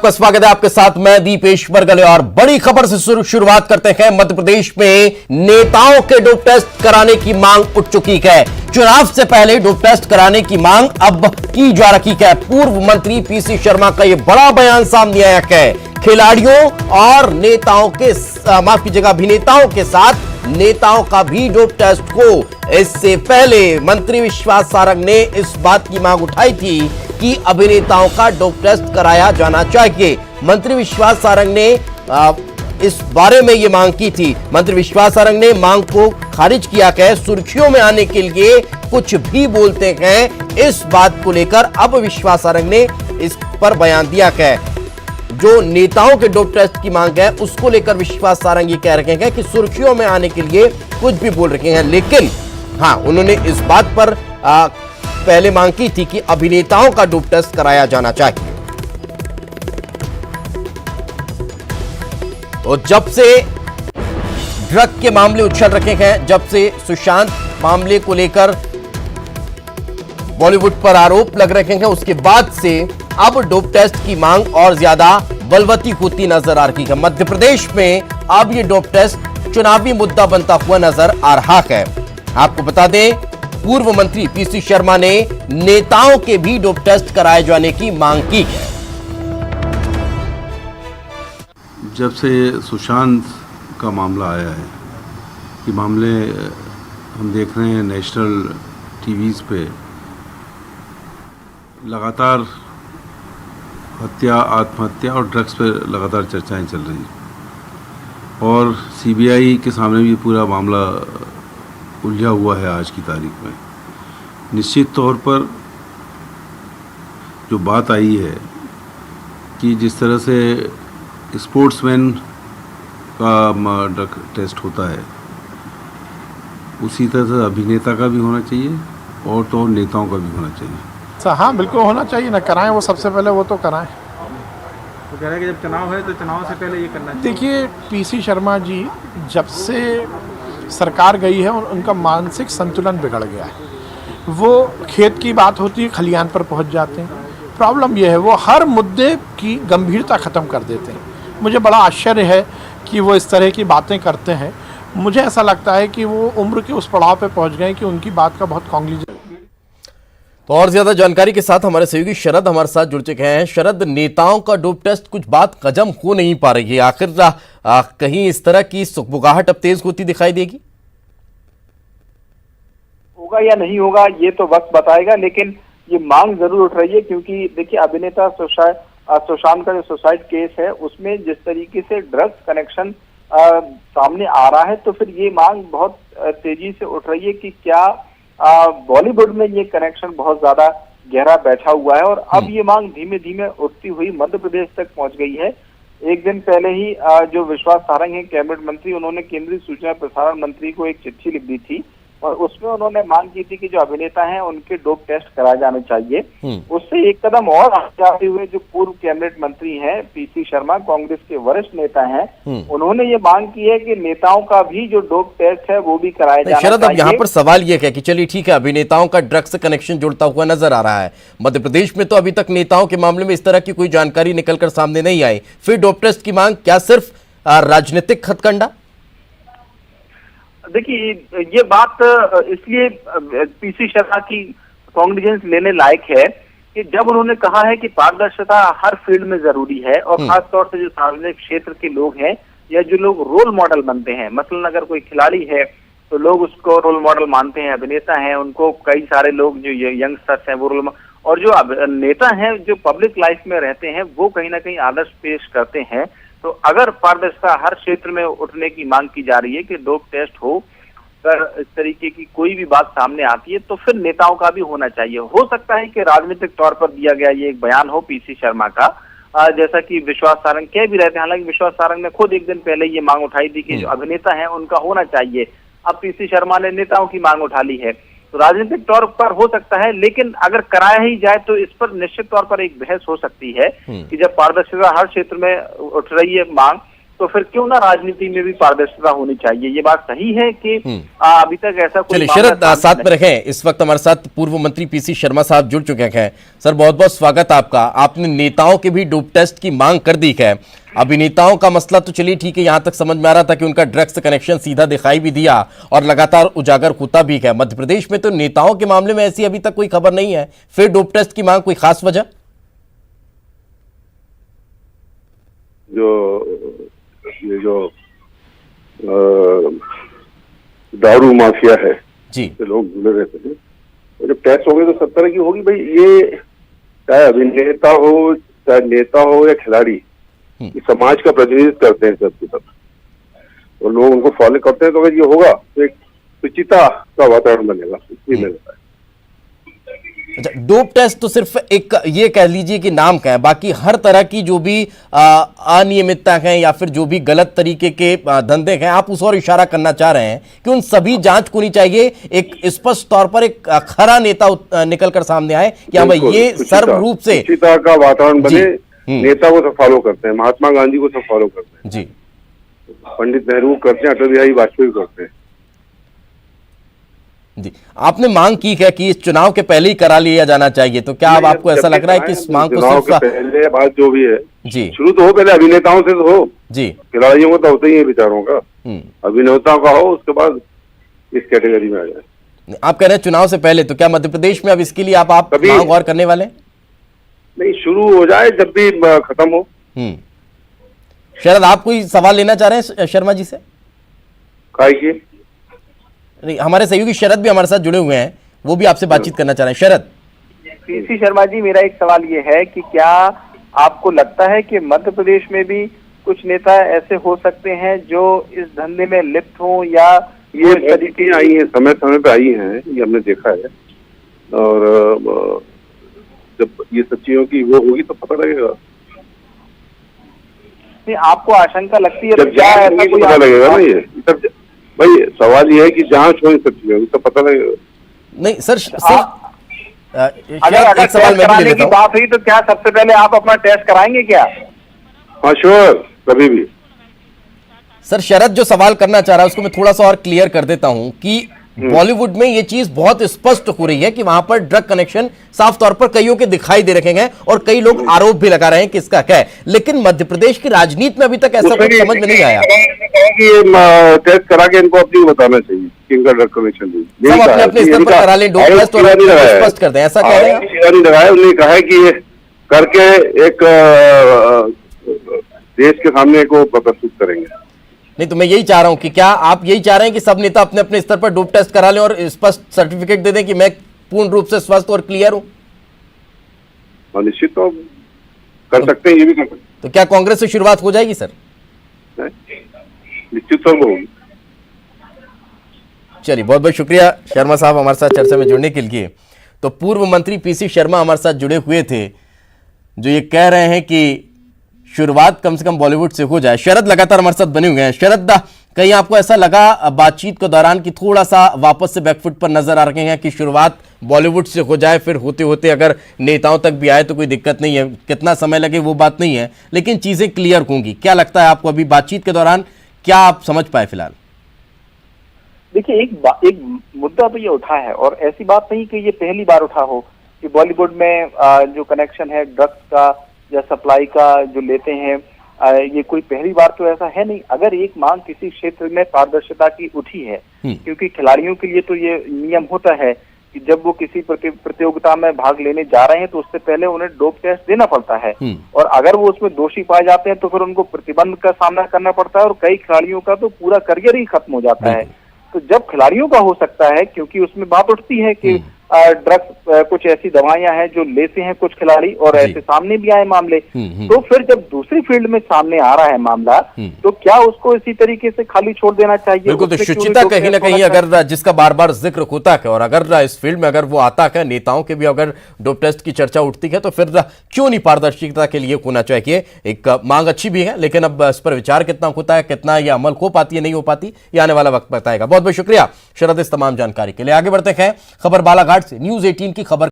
आपका स्वागत है। आपके साथ मैं दीपेश बरगले और बड़ी खबर से शुरुआत करते हैं। मध्य प्रदेश में नेताओं के डोप टेस्ट कराने की मांग उठ चुकी है। चुनाव से पहले डोप टेस्ट कराने की मांग अब की जा रही है। पूर्व मंत्री पीसी शर्मा का यह बड़ा बयान सामने आया है। खिलाड़ियों और नेताओं के माफ कीजिएगा अभिनेताओं के साथ नेताओं का भी डोप टेस्ट हो। इससे पहले मंत्री विश्वास सारंग ने इस बात की मांग उठाई थी कि अभिनेताओं का डोप टेस्ट कराया जाना चाहिए। मंत्री विश्वास सारंग ने इस बारे में यह मांग की थी। मंत्री विश्वास सारंग ने मांग को खारिज किया है। सुर्खियों में आने के लिए कुछ भी बोलते हैं, इस बात को लेकर अब विश्वास सारंग ने इस पर बयान दिया है। जो नेताओं के डोप टेस्ट की मांग है उसको लेकर विश्वास सारंग ये कह रहे हैं कि सुर्खियों में आने के लिए कुछ भी बोल रहे हैं, लेकिन हाँ उन्होंने इस बात पर पहले मांग की थी कि अभिनेताओं का डोप टेस्ट कराया जाना चाहिए। और जब से ड्रग के मामले उछल रखे हैं, जब से सुशांत मामले को लेकर बॉलीवुड पर आरोप लग रहे हैं, उसके बाद से अब डोप टेस्ट की मांग और ज्यादा बलवती होती नजर आ रही है। मध्य प्रदेश में अब ये डोप टेस्ट चुनावी मुद्दा बनता हुआ नजर आ रहा है। आपको बता दें, पूर्व मंत्री पीसी शर्मा ने नेताओं के भी डोप टेस्ट कराए जाने की मांग की है। जब से सुशांत का मामला आया है, ये मामले हम देख रहे हैं नेशनल टीवीज पे लगातार हत्या, आत्महत्या और ड्रग्स पे लगातार चर्चाएं चल रही हैं और सीबीआई के सामने भी पूरा मामला उलझा हुआ है आज की तारीख में। निश्चित तौर पर जो बात आई है कि जिस तरह से स्पोर्ट्समैन का ड्रग टेस्ट होता है, उसी तरह से अभिनेता का भी होना चाहिए और तो नेताओं का भी होना चाहिए। हाँ बिल्कुल होना चाहिए ना, कराएं वो सबसे पहले, वो तो कराएं। तो कह रहे हैं कि जब चुनाव है तो चुनाव से पहले ये करना चाहिए। देखिए पीसी शर्मा जी जब से सरकार गई है उनका मानसिक संतुलन बिगड़ गया है। वो खेत की बात होती है खलिहान पर पहुंच जाते हैं। प्रॉब्लम ये है वो हर मुद्दे की गंभीरता ख़त्म कर देते हैं। मुझे बड़ा आश्चर्य है कि वो इस तरह की बातें करते हैं। मुझे ऐसा लगता है कि वो उम्र के उस पड़ाव पे पहुंच गए कि उनकी बात का बहुत कॉन्क्लूजन। तो और ज्यादा जानकारी के साथ हमारे सहयोगी शरद हमारे साथ जुड़ चुके हैं। शरद, नेताओं का डोप टेस्ट कुछ बात हजम हो नहीं पा रही है, आखिर कहीं इस तरह की सुखबुगाहट अब तेज होती दिखाई देगी? होगा या नहीं होगा ये तो वक्त बताएगा, लेकिन ये मांग जरूर उठ रही है क्योंकि देखिए अभिनेता सुशांत का जो सुसाइड केस है उसमें जिस तरीके से ड्रग्स कनेक्शन सामने आ रहा है, तो फिर ये मांग बहुत तेजी से उठ रही है कि क्या बॉलीवुड में ये कनेक्शन बहुत ज्यादा गहरा बैठा हुआ है। और अब ये मांग धीमे धीमे उठती हुई मध्य प्रदेश तक पहुंच गई है। एक दिन पहले ही जो विश्वास सारंग है कैबिनेट मंत्री, उन्होंने केंद्रीय सूचना प्रसारण मंत्री को एक चिट्ठी लिख दी थी और उसमें उन्होंने मांग की थी कि जो अभिनेता हैं उनके डोप टेस्ट कराए जाने चाहिए। उससे एक कदम और आगे जाते हुए जो पूर्व कैबिनेट मंत्री हैं पीसी शर्मा, कांग्रेस के वरिष्ठ नेता हैं, उन्होंने ये मांग की है कि नेताओं का भी जो डोप टेस्ट है वो भी कराया जाना चाहिए। शरद, अब यहाँ पर सवाल ये है कि चलिए ठीक है, अभिनेताओं का ड्रग्स से कनेक्शन जुड़ता हुआ नजर आ रहा है। मध्य प्रदेश में तो अभी तक नेताओं के मामले में इस तरह की कोई जानकारी निकलकर सामने नहीं आई, फिर डोप टेस्ट की मांग क्या सिर्फ राजनीतिक हथकंडा? देखिए ये बात इसलिए पीसी शर्मा की कॉन्ग्निजेंस लेने लायक है कि जब उन्होंने कहा है कि पारदर्शिता हर फील्ड में जरूरी है और खासतौर से जो सार्वजनिक क्षेत्र के लोग हैं या जो लोग रोल मॉडल बनते हैं, मसलन अगर कोई खिलाड़ी है तो लोग उसको रोल मॉडल मानते हैं, अभिनेता हैं उनको कई सारे लोग जो यंगस्टर्स हैं वो रोल, और जो नेता हैं जो पब्लिक लाइफ में रहते हैं वो कहीं ना कहीं आदर्श पेश करते हैं। तो अगर पारदर्शिता हर क्षेत्र में उठने की मांग की जा रही है कि डोप टेस्ट हो, अगर इस तरीके की कोई भी बात सामने आती है तो फिर नेताओं का भी होना चाहिए। हो सकता है कि राजनीतिक तौर पर दिया गया ये एक बयान हो पीसी शर्मा का, जैसा कि विश्वास सारंग कह भी रहे थे। हालांकि विश्वास सारंग ने खुद एक दिन पहले ये मांग उठाई थी कि जो अभिनेता है उनका होना चाहिए। अब पीसी शर्मा ने नेताओं की मांग उठा ली है, तो राजनीतिक तौर पर हो सकता है, लेकिन अगर कराया ही जाए तो इस पर निश्चित तौर पर एक बहस हो सकती है कि जब पारदर्शिता हर क्षेत्र में उठ रही है मांग, तो फिर क्यों ना राजनीति में भी पारदर्शिता होनी चाहिए। ये बात सही है कि अभी तक ऐसा कोई चलिए मामला शरद साथ में रखें। इस वक्त हमारे साथ पूर्व मंत्री पीसी शर्मा साहब जुड़ चुके हैं। सर बहुत बहुत स्वागत आपका। आपने नेताओं के भी डोप टेस्ट की मांग कर दी है। अभिनेताओं का मसला तो चलिए ठीक है, यहां तक समझ में आ रहा था कि उनका ड्रग्स कनेक्शन सीधा दिखाई भी दिया और लगातार उजागर होता भी है। मध्य प्रदेश में तो नेताओं के मामले में ऐसी अभी तक कोई खबर नहीं है, फिर डोप टेस्ट की मांग, कोई खास वजह? ये जो दारू माफिया है जी, से लोग जुड़े रहते हैं, और जब टेस्ट होंगे तो सब तरह की होगी भाई। ये चाहे अभिनेता हो, चाहे नेता हो या खिलाड़ी, ये समाज का प्रतिनिधित्व करते हैं सबके सब, और लोग उनको फॉलो करते हैं। तो अगर ये होगा तो एक सुचिता का वातावरण बनेगा, इसलिए लगता है। अच्छा, डोप टेस्ट तो सिर्फ एक ये कह लीजिए कि नाम का है, बाकी हर तरह की जो भी अनियमितता है या फिर जो भी गलत तरीके के धंधे हैं, आप उस और इशारा करना चाह रहे हैं कि उन सभी जांच होनी चाहिए। एक स्पष्ट तौर पर एक खरा नेता निकलकर सामने आए कि हाँ भाई ये सर्व रूप से सुचिता का वातावरण बने। नेता को सब फॉलो करते हैं, महात्मा गांधी को सब फॉलो करते हैं जी, पंडित नेहरू करते हैं, अटल बिहारी वाजपेयी करते हैं जी। आपने मांग की है कि इस चुनाव के पहले ही करा लिया जाना चाहिए, तो क्या अब आपको ऐसा लग रहा है कि इस मांग को चुनाव के सिर्फ पहले बात जो भी है जी शुरू तो हो, पहले अभिनेताओं से तो हो जी, खिलाड़ियों को तो होता ही है बेचारों का, अभिनेताओं का हो, उसके बाद इस कैटेगरी में आ जाए। आप कह रहे हैं चुनाव से पहले, तो क्या मध्य प्रदेश में अब इसके लिए आप मांग और करने वाले हैं? नहीं, शुरू हो जाए जब भी खत्म हो। शरद आप कोई सवाल लेना चाह रहे हैं शर्मा जी से? काय की नहीं, हमारे सहयोगी शरद भी हमारे साथ जुड़े हुए हैं, वो भी आपसे बातचीत करना चाह रहे हैं। शरद। पीसी शर्मा जी, मेरा एक सवाल ये है कि क्या आपको लगता है कि मध्य प्रदेश में भी कुछ नेता ऐसे हो सकते हैं जो इस धंधे में लिप्त हों, या ये तरीके आई हैं, समय समय पे आई हैं, ये हमने देखा है, और जब ये सब चीजों की वो होगी तो पता लगेगा। नहीं, आपको आशंका लगती है? जब जांच होगी तो पता लगेगा ना। ये सब भाई सवाल ये है कि जांच हो सब चीजें तो पता लगेगा। नहीं सर, अगर एक सवाल मैं भी ले लेता हूं। बात हुई तो क्या सबसे पहले आप अपना टेस्ट कराएंगे क्या? हाँ श्योर, कभी भी। सर शरद जो सवाल करना चाह रहा है उसको मैं थोड़ा सा और क्लियर कर देता हूं कि बॉलीवुड में ये चीज बहुत स्पष्ट हो रही है कि वहां पर ड्रग कनेक्शन साफ तौर पर कईयों के दिखाई दे रखे हैं और कई लोग आरोप भी लगा रहे हैं कि इसका क्या है, लेकिन मध्य प्रदेश की राजनीति में अभी तक ऐसा कुछ समझ में नहीं आया कि ये टेस्ट करा के इनको अपनी बताना चाहिए कि इनका ड्रग कनेक्शन सब अपने अपने स्तर पर करा लें, डोप टेस्ट और स्पष्ट कर दें, ऐसा कह रहे हैं? उन्होंने कहा है कि ये करके एक देश के सामने को प्रस्तुत करेंगे। नहीं, तो मैं यही चाह रहा हूं कि क्या आप यही चाह रहे हैं कि सब नेता अपने अपने स्तर पर डोप टेस्ट करा लें और स्पष्ट सर्टिफिकेट दे दें कि मैं पूर्ण रूप से स्वस्थ और क्लियर हूं? निश्चित तो कर सकते हैं, ये भी कर सकते हैं। तो क्या कांग्रेस से शुरुआत हो जाएगी सर? निश्चित तो होगी। चलिए, बहुत बहुत शुक्रिया शर्मा साहब हमारे साथ चर्चा में जुड़ने के लिए। तो पूर्व मंत्री पीसी शर्मा हमारे साथ जुड़े हुए थे, जो ये कह रहे हैं कि शुरुआत कम से कम बॉलीवुड से हो जाए। शरद लगातार हमारे साथ बने हुए हैं। शरद, कहीं आपको ऐसा लगा बातचीत के दौरान कि थोड़ा सा वापस से बैकफुट पर नजर आ रहे हैं कि शुरुआत बॉलीवुड से हो जाए, फिर होते होते अगर नेताओं तक भी आए तो कोई दिक्कत नहीं है, कितना समय लगे वो बात नहीं है, लेकिन चीजें क्लियर होंगी? क्या लगता है आपको अभी बातचीत के दौरान, क्या आप समझ पाए फिलहाल? देखिए, एक मुद्दा तो ये उठा है, और ऐसी बात नहीं कि ये पहली बार उठा हो कि बॉलीवुड में जो कनेक्शन है ड्रग्स का या सप्लाई का जो लेते हैं, ये कोई पहली बार तो ऐसा है नहीं। अगर एक मांग किसी क्षेत्र में पारदर्शिता की उठी है, क्योंकि खिलाड़ियों के लिए तो ये नियम होता है कि जब वो किसी प्रतियोगिता में भाग लेने जा रहे हैं तो उससे पहले उन्हें डोप टेस्ट देना पड़ता है, और अगर वो उसमें दोषी पाए जाते हैं तो फिर उनको प्रतिबंध का सामना करना पड़ता है, और कई खिलाड़ियों का तो पूरा करियर ही खत्म हो जाता है। तो जब खिलाड़ियों का हो सकता है, क्योंकि उसमें बात उठती है कि ड्रग्स कुछ ऐसी दवाइयां हैं जो लेते हैं कुछ खिलाड़ी, और ऐसे सामने भी आए मामले, तो फिर जब दूसरी फील्ड में सामने आ रहा है मामला, तो क्या उसको इसी तरीके से खाली छोड़ देना चाहिए? बिल्कुल, तो शुचिता कहीं ना कहीं अगर जिसका बार बार जिक्र होता है, और अगर इस फील्ड में अगर वो आता है, नेताओं के भी अगर डोप टेस्ट की चर्चा उठती है, तो फिर क्यों नहीं पारदर्शिता के लिए होना चाहिए? एक मांग अच्छी भी है, लेकिन अब इस पर विचार कितना होता है, कितना ये अमल हो पाती है, नहीं हो पाती, ये आने वाला वक्त बताएगा। बहुत बहुत शुक्रिया शरद इस तमाम जानकारी के लिए। आगे बढ़ते हैं खबर बालाघाट से। न्यूज़ 18 की खबर